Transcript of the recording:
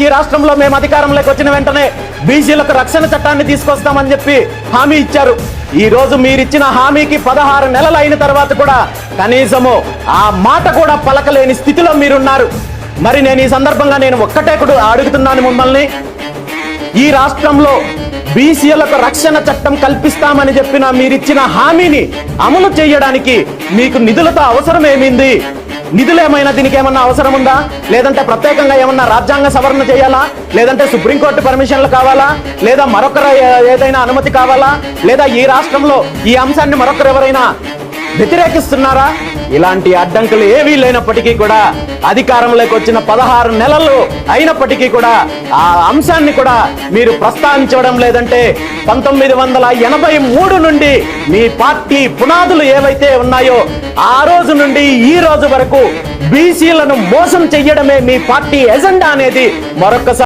ఈ రాష్ట్రంలో మేము అధికారంలోకి వచ్చిన వెంటనే బీసీలకు రక్షణ చట్టాన్ని తీసుకొస్తామని చెప్పి హామీ ఇచ్చారు. ఈ రోజు మీరిచ్చిన హామీకి 16 నెలలు అయిన తర్వాత కూడా కనీసము ఆ మాట కూడా పలకలేని స్థితిలో మీరున్నారు. మరి నేను ఈ సందర్భంగా ఒక్కటే కూడా అడుగుతున్నాను మిమ్మల్ని, ఈ రాష్ట్రంలో బీసీలకు రక్షణ చట్టం కల్పిస్తామని చెప్పిన మీరిచ్చిన హామీని అమలు చేయడానికి మీకు నిధులతో అవసరం ఏమింది? నిధులు ఏమైనా దీనికి ఏమన్నా అవసరం ఉందా? లేదంటే ప్రత్యేకంగా ఏమన్నా రాజ్యాంగ సవరణ చేయాలా? లేదంటే సుప్రీంకోర్టు పర్మిషన్లు కావాలా? లేదా మరొకరు ఏదైనా అనుమతి కావాలా? లేదా ఈ రాష్ట్రంలో ఈ అంశాన్ని మరొకరు ఎవరైనా వ్యతిరేకిస్తున్నారా? ఇలాంటి అడ్డంకులు ఏవీ లేనప్పటికీ కూడా అధికారంలోకి వచ్చిన 16 నెలలు అయినప్పటికీ కూడా ఆ అంశాన్ని కూడా మీరు ప్రస్తావించడం లేదంటే 1983 నుండి మీ పార్టీ పునాదులు ఏవైతే ఉన్నాయో ఆ రోజు నుండి ఈ రోజు వరకు బీసీలను మోసం చెయ్యడమే మీ పార్టీ ఎజెండా అనేది మరొకసారి